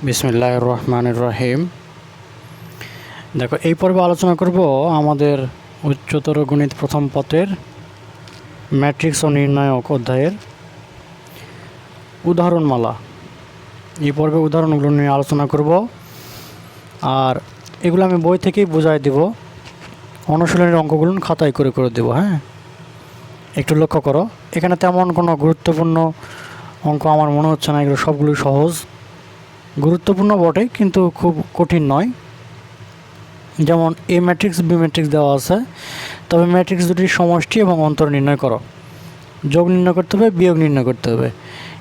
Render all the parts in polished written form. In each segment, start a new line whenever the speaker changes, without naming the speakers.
বিসমিল্লাহির রহমানির রহিম। দেখো, এই পর্বে আলোচনা করব আমাদের উচ্চতর গণিত প্রথম পত্রের ম্যাট্রিক্স ও নির্ণায়ক অধ্যায়ের উদাহরণমালা। এই পর্বে উদাহরণগুলো নিয়ে আলোচনা করব, আর এগুলো আমি বই থেকেই বোঝাই দেব। অনুশীলনের অঙ্কগুলো খাতায় করে করে দেব। হ্যাঁ, একটু লক্ষ্য করো, এখানে তেমন কোনো গুরুত্বপূর্ণ অঙ্ক আমার মনে হচ্ছে না। এগুলো সবগুলোই সহজ, গুরুত্বপূর্ণ বটে কিন্তু খুব কঠিন নয়। যেমন এ ম্যাট্রিক্স বি ম্যাট্রিক্স দেওয়া আছে, তবে ম্যাট্রিক্স দুটির সমষ্টি এবং অন্তর নির্ণয় করো। যোগ নির্ণয় করতে হবে, বিয়োগ নির্ণয় করতে হবে,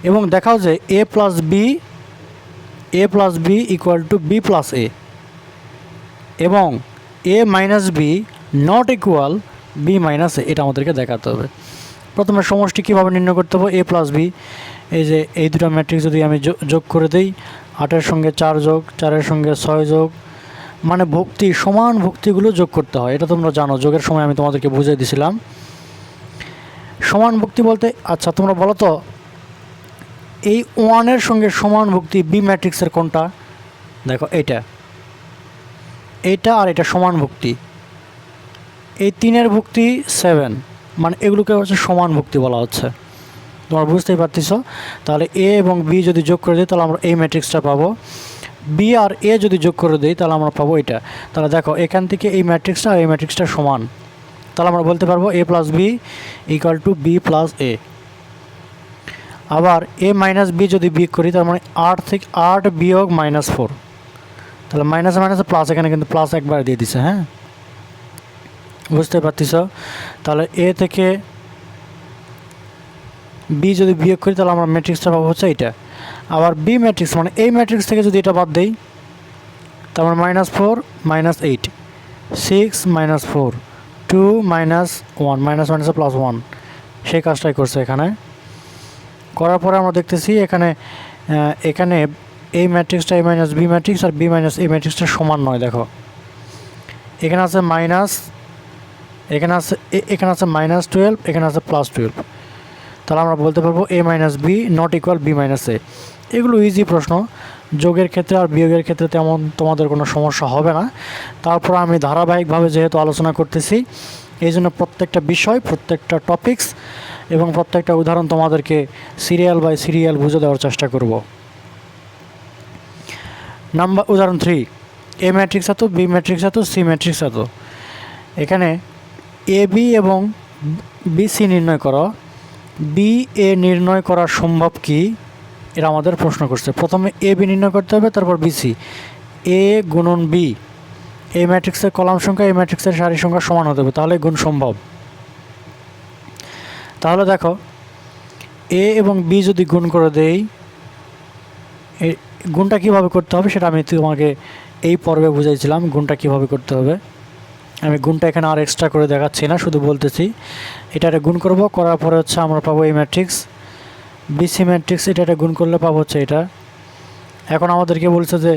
এবং দেখাও যে a plus b equal to b plus a, এবং a minus b not equal b minus a. এটা আমাদেরকে দেখাতে হবে। প্রথমে সমষ্টি কীভাবে নির্ণয় করতে হবে? এ প্লাস বি, এই যে এই দুটো ম্যাট্রিক্স যদি আমি যোগ করে দিই, 8-এর সঙ্গে 4 যোগ, 4-এর সঙ্গে 6 যোগ, মানে ভক্তি, সমান ভক্তিগুলো যোগ করতে হয়। এটা তোমরা জানো, যোগের সময় আমি তোমাদেরকে বুঝিয়ে দিয়েছিলাম। সমান ভক্তি বলতে, আচ্ছা তোমরা বলো তো, এই 1-এর সঙ্গে সমান ভক্তি বি ম্যাট্রিক্সের কোনটা? দেখো, এইটা আর এটা সমান ভক্তি। এই 3-এর ভক্তি 7, মানে এগুলোকে হচ্ছে সমান ভক্তি বলা হচ্ছে। তোমরা বুঝতেই পারতেছ। তাহলে এ এবং বি যদি যোগ করে দিই, তাহলে আমরা এই ম্যাট্রিক্সটা পাবো। বি আর এ যদি যোগ করে দিই, তাহলে আমরা পাবো এটা। তাহলে দেখো, এখান থেকে এই ম্যাট্রিক্সটা আর এই ম্যাট্রিক্সটা সমান। তাহলে আমরা বলতে পারবো a plus b equal to b plus a. আবার এ মাইনাস বি যদি বিয়োগ করি, তার মানে 8 বিয়োগ -4, তাহলে মাইনাসে মাইনাসে প্লাস, এখানে কিন্তু প্লাস একবার দিয়ে দিছে। হ্যাঁ, বুঝতে পারতেছ। তাহলে এ থেকে বি যদি বিয়োগ করি, তাহলে আমরা ম্যাট্রিক্সটা পাবো হচ্ছে এইটা। আবার বি ম্যাট্রিক্স, মানে এই ম্যাট্রিক্স থেকে যদি এটা বাদ দেই, তারপর -4 -8, 6 -4, 2 -1, মাইনাস মাইনাসে +1, সেই কাজটাই করছে এখানে। করার পরে আমরা দেখতেছি এখানে এই ম্যাট্রিক্সটা এ মাইনাস বি ম্যাট্রিক্স আর বি মাইনাস এ ম্যাট্রিক্সটা সমান নয়। দেখো, এখানে আছে মাইনাস, এখানে আছে -12, এখানে আছে +12। তাহলে আমরা বলতে পারবো a minus b not equal b minus a. এগুলো ইজি প্রশ্ন, যোগের ক্ষেত্রে আর বিয়োগের ক্ষেত্রে তেমন তোমাদের কোনো সমস্যা হবে না। তারপর আমি ধারাবাহিকভাবে যেহেতু আলোচনা করতেছি, এই জন্য প্রত্যেকটা বিষয়, প্রত্যেকটা টপিকস এবং প্রত্যেকটা উদাহরণ তোমাদেরকে সিরিয়াল বাই সিরিয়াল বুঝে দেওয়ার চেষ্টা করব। উদাহরণ 3, এ ম্যাট্রিক্স এত, বি ম্যাট্রিক্স এত, সি ম্যাট্রিক্স এত। এখানে এ বি এবং বি সি নির্ণয় করো। বি এ নির্ণয় করা সম্ভব কি? এটা আমাদের প্রশ্ন করছে। প্রথমে এ বি নির্ণয় করতে হবে, তারপর বি সি। এ গুণন বি, এই ম্যাট্রিক্সের কলাম সংখ্যা এই ম্যাট্রিক্সের সারি সংখ্যা সমান হতে হবে, তাহলে গুণ সম্ভব। তাহলে দেখো, এ এবং বি যদি গুণ করে দেই, গুণটা কীভাবে করতে হবে সেটা আমি তোমাকে এই পর্বে বুঝাইছিলাম। গুণটা কীভাবে করতে হবে আমি গুণটা এখানে আর এক্সট্রা করে দেখাচ্ছি না, শুধু বলতেছি। এটা গুণ করব, করার পরে হচ্ছে আমরা পাবো এই ম্যাট্রিক্স বিসি ম্যাট্রিক্স। এটা গুণ করলে পাবো হচ্ছে এটা। এখন আমাদেরকে বলছে যে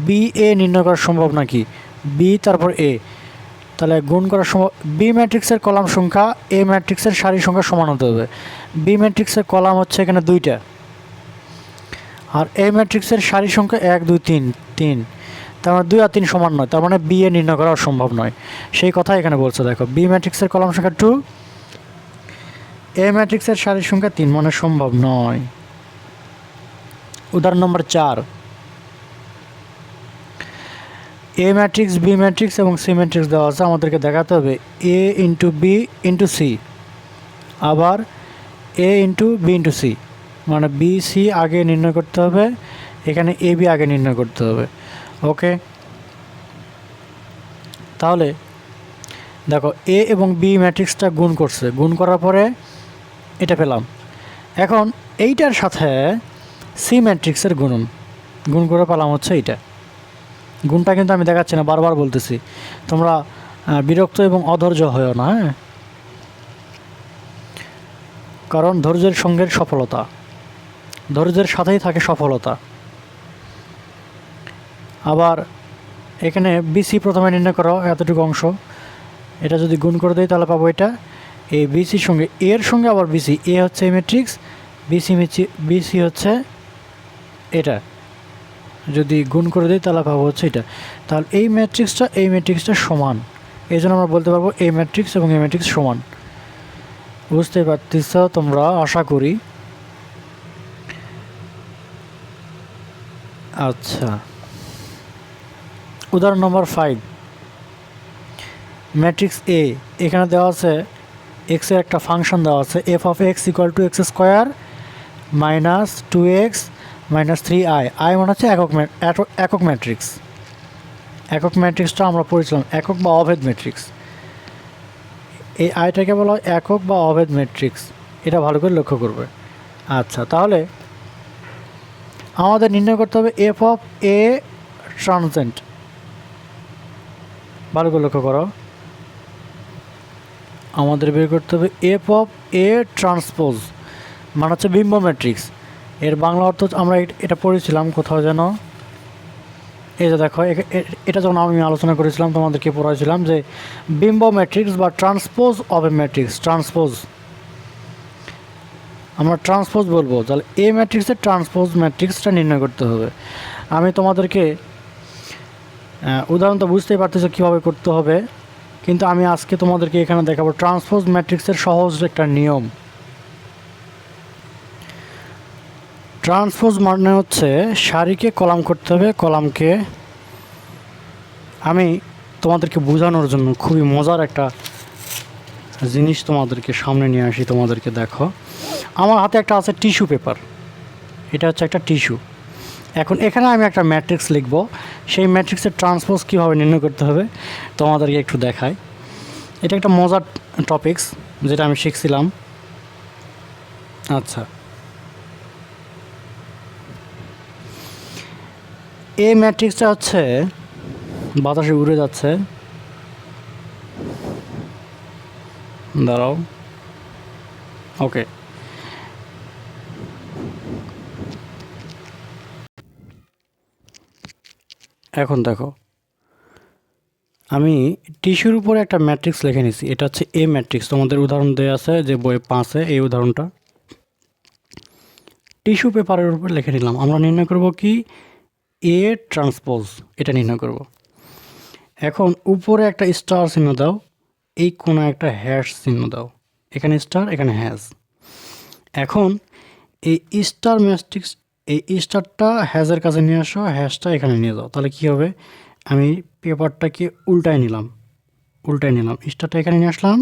বি এ নির্ণয় করা সম্ভব নাকি, বি তারপর এ, তাহলে গুণ করা সম্ভব। বি ম্যাট্রিক্সের কলাম সংখ্যা এ ম্যাট্রিক্সের সারি সংখ্যা সমান হতে হবে। বি ম্যাট্রিক্সের কলাম হচ্ছে এখানে 2টা, আর এ ম্যাট্রিক্সের সারি সংখ্যা 1 2 3, তার মানে 2 আর 3 সমান নয়, তার মানে বি এ নির্ণয় করা সম্ভব নয়। সেই কথা এখানে বলছে। দেখো, বি ম্যাট্রিক্সের কলাম সংখ্যা 2, এ ম্যাট্রিক্সের সারি সংখ্যা 3, মানে সম্ভব নয়। উদাহরণ নম্বর 4, এ ম্যাট্রিক্স বি ম্যাট্রিক্স এবং সি ম্যাট্রিক্স দেওয়া আছে। আমাদেরকে দেখাতে হবে এ ইন্টু বি ইন্টু সি, আবার এ ইন্টু বি ইন্টু সি, মানে বি সি আগে নির্ণয় করতে হবে, এখানে এ বি আগে নির্ণয় করতে হবে। ওকে, তাহলে দেখো, এ এবং বি ম্যাট্রিক্সটা গুণ করছে, গুণ করার পরে এটা পেলাম। এখন এইটার সাথে সি ম্যাট্রিক্সের গুণ করে পেলাম হচ্ছে এইটা। গুণটা কিন্তু আমি দেখাচ্ছি না, বারবার বলতেছি, তোমরা বিরক্ত এবং অধৈর্য হয়েও না। হ্যাঁ, কারণ ধৈর্যের সঙ্গে সফলতা, ধৈর্যের সাথেই থাকে সফলতা। আবার এখানে বিসি প্রথমে নির্ণয় করো, এতটুকু অংশ, এটা যদি গুণ করে দেয় তাহলে পাবো এটা। এই বিসির সঙ্গে এর সঙ্গে আবার বিসি, এ হচ্ছে এই ম্যাট্রিক্স, বিসি হচ্ছে এটা। যদি গুণ করে দিই তাহলে পাবো হচ্ছে এটা। তাহলে এই ম্যাট্রিক্সটা সমান, এই জন্য আমরা বলতে পারবো এই ম্যাট্রিক্স এবং এই ম্যাট্রিক্স সমান। বুঝতে পারতেছ তোমরা, আশা করি। আচ্ছা, উদাহরণ নম্বর 5, ম্যাট্রিক্স এ। এখানে দেওয়া আছে এক্সের একটা ফাংশন দেওয়া আছে, F of x equal to x square minus 2x minus 3i। I মানে হচ্ছে একক ম্যাট্রিক্স। একক ম্যাট্রিক্সটা আমরা পড়েছিলাম, একক বা অভেদ ম্যাট্রিক্স। এই আইটাকে বলা হয় একক বা অভেদ ম্যাট্রিক্স, এটা ভালো করে লক্ষ্য করবে। আচ্ছা, তাহলে আমাদের নির্ণয় করতে হবে এফ অফ এ ট্রানজেন্ট। ভালো করে লক্ষ্য করো, আমাদের বের করতে হবে এফ অফ এ ট্রান্সপোজ, মানে হচ্ছে বিম্ব ম্যাট্রিক্স। এর বাংলা অর্থ আমরা এটা পড়েছিলাম কোথাও যেন, এই যে দেখো, এটা যখন আমি আলোচনা করেছিলাম তোমাদেরকে পড়াইছিলাম যে বিম্ব ম্যাট্রিক্স বা transpose of A matrix. Transpose আমরা ট্রান্সপোজ বলবো, তাহলে এ ম্যাট্রিক্সের ট্রান্সপোজ ম্যাট্রিক্সটা নির্ণয় করতে হবে। আমি তোমাদেরকে উদাহরণ তো বুঝতেই পারতেছো কীভাবে করতে হবে, কিন্তু আমি আজকে তোমাদেরকে এখানে দেখাবো ট্রান্সপোজ ম্যাট্রিক্সের সহজ একটা নিয়ম। ট্রান্সপোজ মানে হচ্ছে সারিকে কলাম করতে হবে, কলামকে। আমি তোমাদেরকে বোঝানোর জন্য খুবই মজার একটা জিনিস তোমাদেরকে সামনে নিয়ে আসি। তোমাদেরকে দেখো, আমার হাতে একটা আছে টিস্যু পেপার, এটা হচ্ছে একটা টিস্যু। এখন এখানে আমি একটা ম্যাট্রিক্স লিখব, সেই ম্যাট্রিক্সের ট্রান্সপোজ কীভাবে নির্ণয় করতে হবে তোমাদেরকে একটু দেখাই। এটা একটা মজার টপিকস যেটা আমি শিখছিলাম। আচ্ছা, এই ম্যাট্রিক্সটা হচ্ছে বাতাসে উড়ে যাচ্ছে, দাঁড়াও, ওকে। এখন দেখো, আমি টিস্যুর উপরে একটা ম্যাট্রিক্স লিখে নিছি, এটা হচ্ছে এ ম্যাট্রিক্স। তোমাদের উদাহরণ দেওয়া আছে যে বই 5-এ, এই উদাহরণটা টিস্যু পেপারের উপর লিখে নিলাম। আমরা নির্ণয় করব কি এ ট্রান্সপোজ, এটা নির্ণয় করব। এখন উপরে একটা স্টার চিহ্ন দাও, এই কোণে একটা হ্যাশ চিহ্ন দাও, এখানে স্টার এখানে হ্যাশ। এখন এই স্টার ম্যাট্রিক্স, এই স্টারটা হ্যাশের কাছে নিয়ে আসো, হ্যাশটা এখানে নিয়ে যাও। তাহলে কী হবে, আমি পেপারটাকে উল্টায় নিলাম, স্টারটা এখানে নিয়ে আসলাম,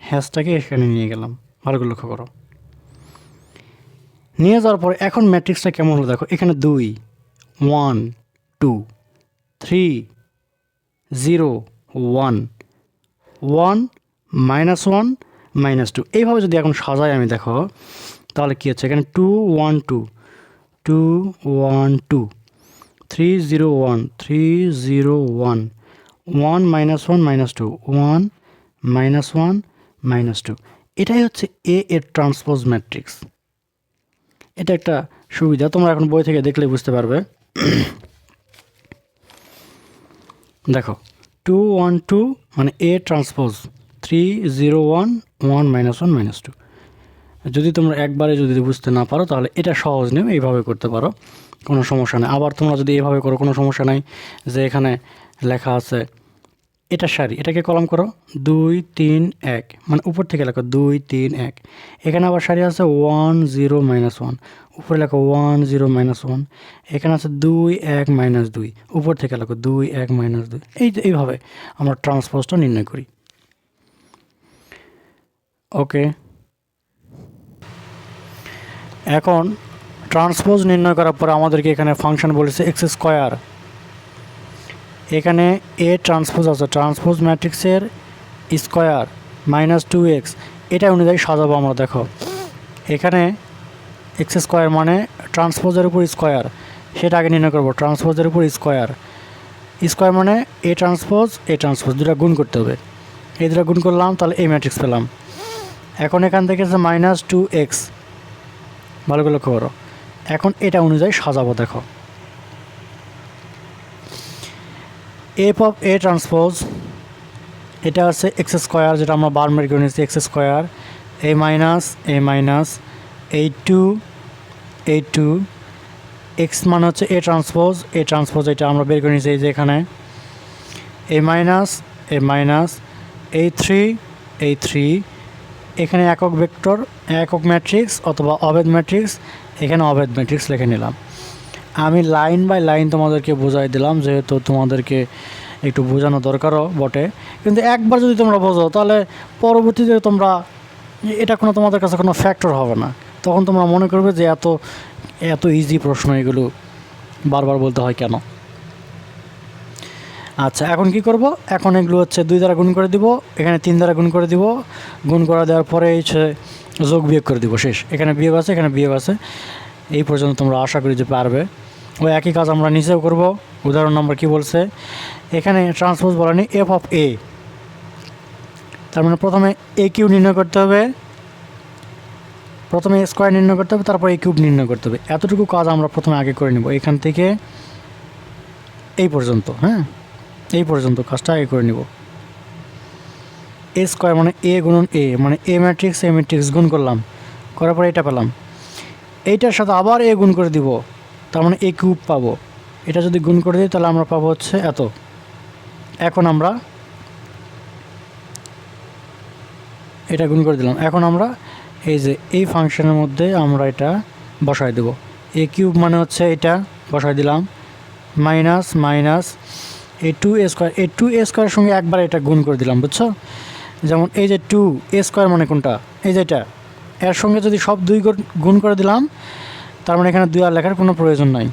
হ্যাশটাকে এখানে নিয়ে গেলাম। ভালো করে লক্ষ্য করো, নিয়ে যাওয়ার পরে এখন ম্যাট্রিক্সটা কেমন হলো দেখো। এখানে 2, 1, 2, 3, 0, 1, 1, -1, -2, এইভাবে যদি এখন সাজাই আমি দেখো, তাহলে কী হচ্ছে, এখানে 2, 1, 2, 2, 1, 2, 3, 0, 1, 3, 0, 1, 1, -1, -2, 1, -1, -2। এটাই হচ্ছে এ এর ট্রান্সপোজ ম্যাট্রিক্স। এটা একটা সুবিধা, তোমরা এখন বই থেকে দেখলে বুঝতে পারবে। দেখো 2, 1, 2 মানে এ ট্রান্সপোজ, 3, 0, 1, 1, -1, -2। যদি তোমরা একবারে যদি বুঝতে না পারো তাহলে এটা সহজ নিয়ম, এইভাবে করতে পারো, কোনো সমস্যা নেই। আবার তোমরা যদি এইভাবে করো কোনো সমস্যা নাই, যে এখানে লেখা আছে এটা সারি, এটাকে কলাম করো 2, 3, 1, মানে উপর থেকে লেখো 2, 3, 1। এখানে আবার সারি আছে 1, 0, -1, উপরে লেখো 1, 0, -1। এখানে আছে 2, 1, -2, উপর থেকে লেখো 2, 1, -2। এইভাবে আমরা ট্রান্সপোজটা নির্ণয় করি। ওকে, এখন ট্রান্সপোজ নির্ণয় করার পরে আমাদেরকে এখানে ফাংশন বলেছে এক্স স্কোয়ার। এখানে এ ট্রান্সপোজ আছে, ট্রান্সপোজ ম্যাট্রিক্সের স্কোয়ার -2x, এটা অনুযায়ী সাজাবো আমরা। দেখো এখানে এক্স স্কোয়ার মানে ট্রান্সপোজের উপর স্কোয়ার, সেটা আগে নির্ণয় করবো। ট্রান্সপোজের উপর স্কোয়ার মানে এ ট্রান্সপোজ দুটা গুণ করতে হবে, এই দুটা গুণ করলাম, তাহলে এই ম্যাট্রিক্স পেলাম। এখন এখান থেকে আছে -2x, ভালো করে লক্ষ্য করো। এখন এটা অনুযায়ী সাজাবো। দেখো এফ অফ এ ট্রান্সপোজ, এটা আছে এক্স স্কোয়ার, যেটা আমরা বার মেরে করে নিয়েছি, এক্স স্কোয়ার, এ মাইনাস 2, এক্স মানে হচ্ছে এ ট্রান্সপোজ এটা আমরা বের করে নিয়েছি এই যে এখানে এ মাইনাস এই থ্রি এখানে একক ভেক্টর একক ম্যাট্রিক্স অথবা অভেদ ম্যাট্রিক্স, এখানে অভেদ ম্যাট্রিক্স লিখে নিলাম। আমি লাইন বাই লাইন তোমাদেরকে বোঝাই দিলাম, যেহেতু তোমাদেরকে একটু বোঝানো দরকারও বটে, কিন্তু একবার যদি তোমরা বোঝো তাহলে পরবর্তীতে তোমরা এটা কোনো তোমাদের কাছে কোনো ফ্যাক্টর হবে না, তখন তোমরা মনে করবে যে এত ইজি প্রশ্ন এগুলো বারবার বলতে হয় কেন। আচ্ছা, এখন কি করব, এখন এগুলো হচ্ছে 2 দ্বারা গুণ করে দিব, এখানে 3 দ্বারা গুণ করে দিব, গুণ করে দেওয়ার পরে হচ্ছে যোগ বিয়োগ করে দিব, শেষ। এখানে বিয়োগ আছে, এখানে বিয়োগ আছে, এই পর্যন্ত তোমরা আশা করি যে পারবে। ওই একই কাজ আমরা নিচেও করব। উদাহরণ নম্বর কি বলছে, এখানে ট্রান্সপোজ বলেনি এফ অফ এ, তার মানে প্রথমে এ কিউ নির্ণয় করতে হবে, প্রথমে এ স্কোয়ার নির্ণয় করতে হবে, তারপর এ কিউব নির্ণয় করতে হবে। এতটুকু কাজ আমরা প্রথমে আগে করে নেব, এখান থেকে এই পর্যন্ত। হ্যাঁ, এই পর্যন্ত কাজটা আগে করে নিব। এ স্কোয়ার মানে এ গুণন এ, মানে এ ম্যাট্রিক্স গুণ করলাম, করার পরে এটা পেলাম, এইটার সাথে আবার এ গুণ করে দিব, তার মানে এ কিউব পাবো। এটা যদি গুণ করে দিই তাহলে আমরা পাবো হচ্ছে এত। এখন আমরা এটা গুণ করে দিলাম, এখন আমরা এই যে এই ফাংশনের মধ্যে আমরা এটা বসাই দেব। এ কিউব মানে হচ্ছে এটা বসাই দিলাম, মাইনাস এই 2a স্কোয়ার, এই 2a স্কোয়ারের সঙ্গে একবার এটা গুণ করে দিলাম, বুঝছো? যেমন এই যে 2a স্কোয়ার মানে কোনটা, এই যে এটা, এর সঙ্গে যদি সব 2 গুণ করে দিলাম, তার মানে এখানে 2 আর লেখার কোনো প্রয়োজন নাই।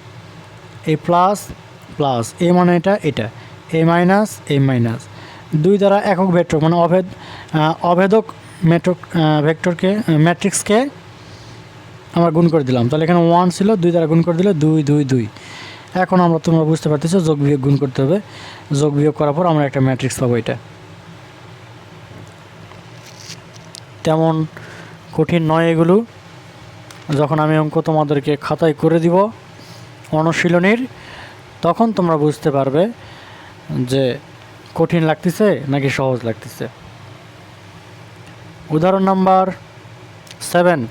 এই প্লাস এ মানে এটা এ মাইনাস 2 দ্বারা একক ভেক্টর মানে অভেদক ম্যাট্রিক্সকে আমরা গুণ করে দিলাম, তাহলে এখানে 1 ছিল, 2 দ্বারা গুণ করে দিলে 2 এখন তোমরা বুঝতে পারতেছো যোগ বিয়োগ গুণ করতে হবে, যোগ বিয়োগ করার পর আমরা একটা ম্যাট্রিক্স পাবো। এটা তেমন কঠিন নয় এগুলো, যখন আমি অঙ্ক তোমাদেরকে খাতায় করে দিব অনুশীলনীর, তখন তোমরা বুঝতে পারবে যে কঠিন লাগতেছে নাকি সহজ লাগতেছে। উদাহরণ নাম্বার 7,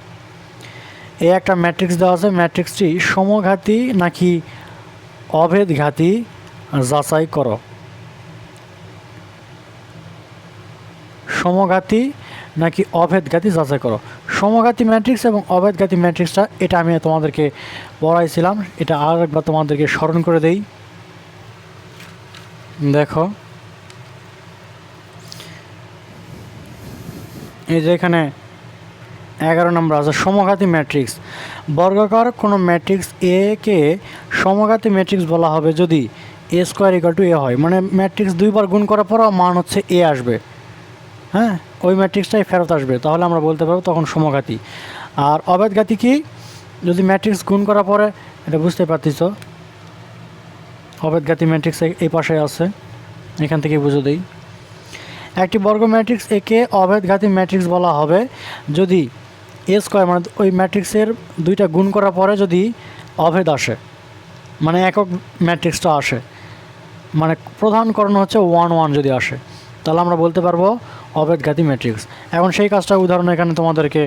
এই একটা ম্যাট্রিক্স দেওয়া আছে, ম্যাট্রিক্সটি সমঘাতী নাকি অভেদঘাতী যাচাই করো। সমঘাতী নাকি অভেদঘাতী যাচাই করো। সমঘাতী ম্যাট্রিক্স এবং অভেদঘাতী ম্যাট্রিক্সটা এটা আমি তোমাদেরকে পড়াইছিলাম, এটা আর একবার তোমাদেরকে স্মরণ করে দেই। দেখো এই যে এখানে 11 নম্বর আছে সমঘাতী ম্যাট্রিক্স। বর্গাকার কোনো ম্যাট্রিক্স এ কে সমঘাতী ম্যাট্রিক্স বলা হবে যদি এ স্কোয়ার ইকুয়াল টু এ হয়, মানে ম্যাট্রিক্স 2 বার গুণ করার পরও মান হচ্ছে এ আসবে, হ্যাঁ, ওই ম্যাট্রিক্সটাই ফেরত আসবে, তাহলে আমরা বলতে পারবো তখন সমঘাতী। আর অভেদঘাতী কি, যদি ম্যাট্রিক্স গুণ করার পরে, এটা বুঝতে পারতেছ অভেদঘাতী ম্যাট্রিক্স এই পাশে আছে, এখান থেকে বুঝে দিই। একটি বর্গ ম্যাট্রিক্স একে অভেদঘাতী ম্যাট্রিক্স বলা হবে যদি এ স্কোয়ার মানে ওই ম্যাট্রিক্সের 2টা গুণ করার পরে যদি অভেদ আসে, মানে একক ম্যাট্রিক্সটা আসে, মানে প্রধানকরণ হচ্ছে 1 যদি আসে, তাহলে আমরা বলতে পারবো অভেদঘাতী ম্যাট্রিক্স। এখন সেই কাজটা উদাহরণ এখানে তোমাদেরকে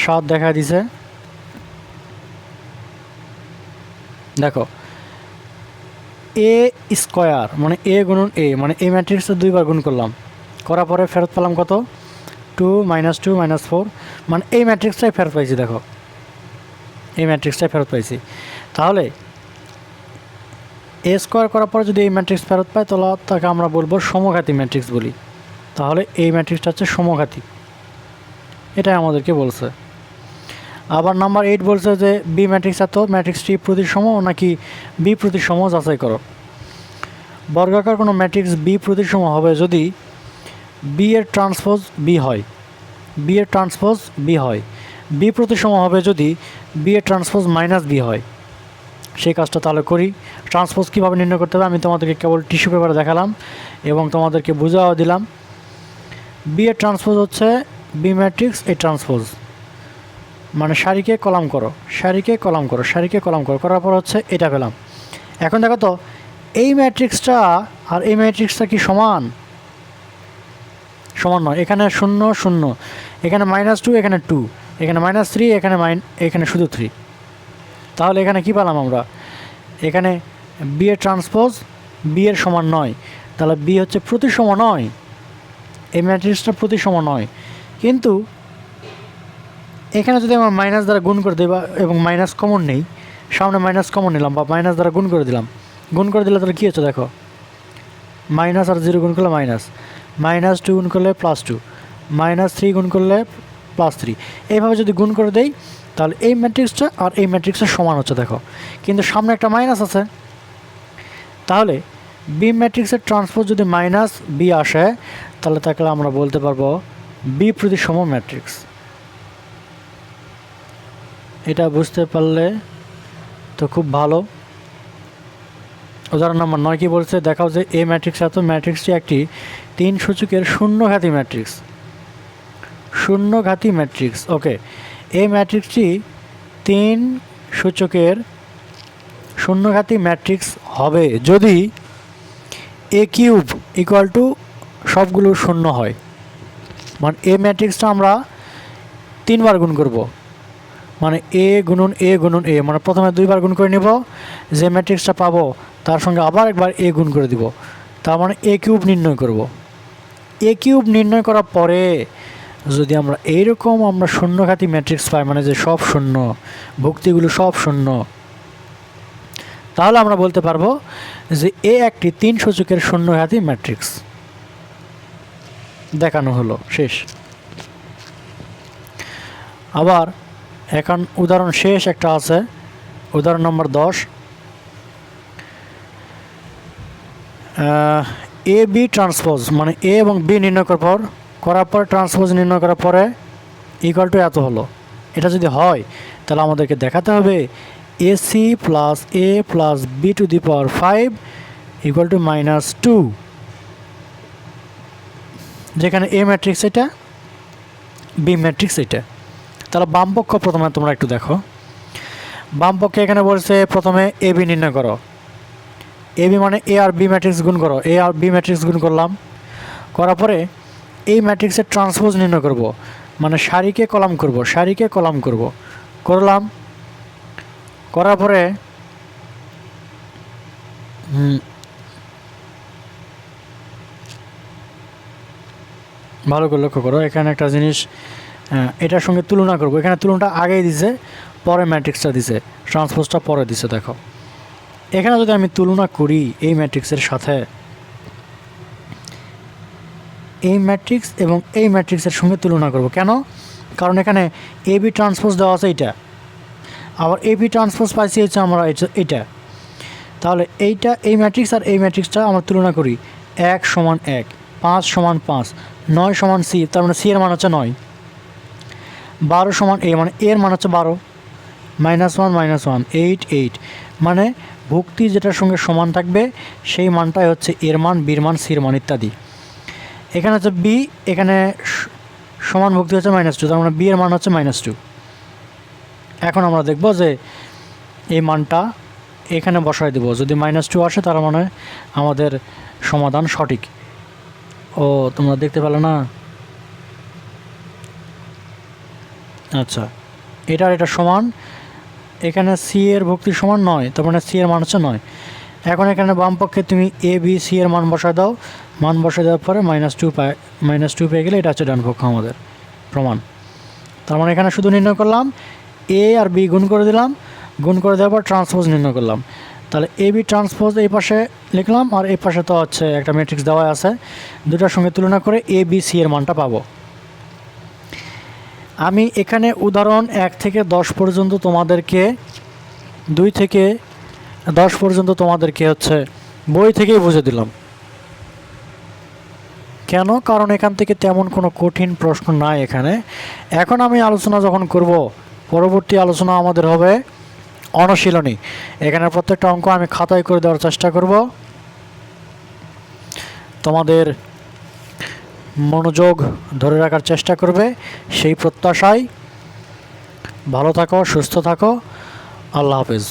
7 দেখা দিছে। দেখো এ স্কোয়ার মানে এ গুণন এ, মানে এই ম্যাট্রিক্সটা 2 বার গুণ করলাম, করার পরে ফেরত পেলাম কত, 2 - 4, মানে এই ম্যাট্রিক্সটাই ফেরত পাইছি। দেখো এই ম্যাট্রিক্সটাই ফেরত পাইছি, তাহলে এ স্কোয়ার করার পরে যদি এই ম্যাট্রিক্স ফেরত পাই তাহলে তাকে আমরা বলবো সমঘাতী ম্যাট্রিক্স বলি। তাহলে এই ম্যাট্রিক্সটা হচ্ছে সমঘাতী, এটাই আমাদেরকে বলছে। আবার নাম্বার 8 বলছে যে বি ম্যাট্রিক্স এত ম্যাট্রিক্সটি প্রতিসম নাকি বি প্রতিসম যাচাই করো। বর্গাকার কোনো ম্যাট্রিক্স বি প্রতিসম হবে যদি বি এর ট্রান্সপোজ বি হয়, বি প্রতিসম হবে যদি বি এর ট্রান্সপোজ মাইনাস বি হয়। সেই কাজটা তাহলে করি। ট্রান্সপোজ কীভাবে নির্ণয় করতে হবে আমি তোমাদেরকে কেবল টিস্যু পেপারে দেখালাম এবং তোমাদেরকে বোঝাও দিলাম। বি এর ট্রান্সপোজ হচ্ছে বি ম্যাট্রিক্স এ ট্রান্সপোজ, মানে সারিকে কলাম করো করার পর হচ্ছে এটা পেলাম। এখন দেখো তো এই ম্যাট্রিক্সটা আর এই ম্যাট্রিক্সটা কি সমান নয়, এখানে 0 0, এখানে -2, এখানে 2, এখানে -3, এখানে শুধু 3, তাহলে এখানে কি পেলাম আমরা, এখানে বি এর ট্রান্সপোজ বি এর সমান নয়, তাহলে বি হচ্ছে প্রতিসম নয়, এই ম্যাট্রিক্সটা প্রতিসম নয়। কিন্তু এখানে যদি আমরা মাইনাস দ্বারা গুণ করে দিই এবং মাইনাস কমন নেই, সামনে মাইনাস কমন নিলাম বা মাইনাস দ্বারা গুণ করে দিলাম, গুণ করে দিলে তাহলে কী হচ্ছে দেখো, মাইনাস আর 0 গুণ করলে মাইনাস, -2 গুণ করলে +2, -3 গুণ করলে +3, এইভাবে যদি গুণ করে দেই তাহলে এই ম্যাট্রিক্সটা আর এই ম্যাট্রিক্সটা সমান হচ্ছে দেখো, কিন্তু সামনে একটা মাইনাস আছে। তাহলে বি ম্যাট্রিক্সের ট্রান্সপোজ যদি -b আসে তাহলে তাকে আমরা বলতে পারবো বি প্রতিসম ম্যাট্রিক্স। এটা বুঝতে পারলে তো খুব ভালো। উদাহরণ নম্বর 9 কি বলছে দেখাও যে এ ম্যাট্রিক্স এত ম্যাট্রিক্সটি একটি 3 সূচকের শূন্যঘাতী ম্যাট্রিক্স। শূন্যঘাতী ম্যাট্রিক্স, ওকে। এই ম্যাট্রিক্সটি 3 সূচকের শূন্যঘাতী ম্যাট্রিক্স হবে যদি এ কিউব ইকুয়াল টু সবগুলো শূন্য হয়। মানে এ ম্যাট্রিক্সটা আমরা 3 বার গুণ করব, মানে এ গুণন এ গুণন এ, মানে প্রথমে 2 বার গুণ করে নেব, যে ম্যাট্রিক্সটা পাবো তার সঙ্গে আবার একবার এ গুণ করে দিব, তার মানে এ কিউব নির্ণয় করব। এ কিউব নির্ণয় করার পরে যদি আমরা এইরকম আমরা শূন্যঘাতী ম্যাট্রিক্স পাই, মানে যে সব শূন্য, ভুক্তিগুলো সব শূন্য, তাহলে আমরা বলতে পারবো যে এ একটি 3 সূচকের শূন্যঘাতী ম্যাট্রিক্স। দেখানো হলো, শেষ। আবার এখন উদাহরণ শেষ একটা আছে, উদাহরণ নম্বর 10। এ বি ট্রান্সপোজ, মানে এ এবং বি নির্ণয় করার পর ট্রান্সপোজ নির্ণয় করার পরে ইকুয়াল টু এত হলো। এটা যদি হয় তাহলে আমাদেরকে দেখাতে হবে AC plus A plus B⁵ equal to -2, যেখানে এ ম্যাট্রিক্স এটা, বি ম্যাট্রিক্স এটা। তাহলে বামপক্ষ প্রথমে তোমরা একটু দেখো, বামপক্ষে এখানে বলছে প্রথমে এ বি নির্ণয় করো। এ বি মানে এ আর বি ম্যাট্রিক্স গুণ করো, এ আর বি ম্যাট্রিক্স গুণ করলাম, করার পরে এই ম্যাট্রিক্সের ট্রান্সপোজ নির্ণয় করব, মানে সারিকে কলাম করব, সারিকে কলাম করব, করলাম। করার পরে ভালো করে লক্ষ্য করো, এখানে একটা জিনিস এটার সঙ্গে তুলনা করব। এখানে তুলনাটা আগেই দিছে, পরে ম্যাট্রিক্সটা দিছে, ট্রান্সপোজটা পরে দিছে। দেখো এখানে যদি আমি তুলনা করি এই ম্যাট্রিক্সের সাথে, এই ম্যাট্রিক্স এবং এই ম্যাট্রিক্সের সঙ্গে তুলনা করব। কেন? কারণ এখানে এ বি ট্রান্সপোজ দেওয়া আছে এইটা, আবার এ বি ট্রান্সপোজ পাইছি হচ্ছে আমরা এইটা। তাহলে এইটা, এই ম্যাট্রিক্স আর এই ম্যাট্রিক্সটা আমরা তুলনা করি। 1 = 1, 5 = 5, 9 = C, তার মানে C এর মান হচ্ছে 9, 12 = A, মানে A এর মান হচ্ছে 12, -1 8 8, মানে ভুক্তি যেটার সঙ্গে সমান থাকবে সেই মানটাই হচ্ছে এর মান, বির মান, সির মান ইত্যাদি। এখানে হচ্ছে বি, এখানে সমান ভুক্তি হচ্ছে -2, তার মানে বি এর মান হচ্ছে -2। এখন আমরা দেখব যে এই মানটা এখানে বসায় দেব, যদি -2 আসে তার মানে আমাদের সমাধান সঠিক। ও তোমরা দেখতে পেলে না? আচ্ছা, এটা সমান, এখানে সি এর ভুক্তি সমান 9, তার মানে সি এর মান হচ্ছে 9। এখন এখানে বাম পক্ষে তুমি এ বি সি এর মান বসায় দাও, মান বসায় দেওয়ার পরে -2 পেয়ে গেলে এটা হচ্ছে ডান পক্ষ আমাদের প্রমাণ। তার মানে এখানে শুধু নির্ণয় করলাম, এ আর বি গুণ করে দিলাম, গুণ করে দেওয়ার পর ট্রান্সপোজ নির্ণয় করলাম। তাহলে এ বি ট্রান্সপোজ এই পাশে লিখলাম, আর এই পাশে তো হচ্ছে একটা ম্যাট্রিক্স দেওয়া আছে, দুটার সঙ্গে তুলনা করে এ বি সি এর মানটা পাবো। আমি এখানে উদাহরণ 1 থেকে 10 পর্যন্ত তোমাদেরকে, 2 থেকে 10 পর্যন্ত তোমাদেরকে হচ্ছে বই থেকেই বুঝে দিলাম। কেন? কারণ এখান থেকে তেমন কোনো কঠিন প্রশ্ন নাই এখানে। এখন আমি আলোচনা যখন করব, পরবর্তী আলোচনা আমাদের হবে অনুশীলনী। এখানে প্রত্যেকটা অঙ্ক আমি খাতায় করে দেওয়ার চেষ্টা করব, তোমাদের মনোযোগ ধরে রাখার চেষ্টা করবে, সেই প্রত্যাশায় ভালো থাকো, সুস্থ থাকো। আল্লাহ হাফেজ।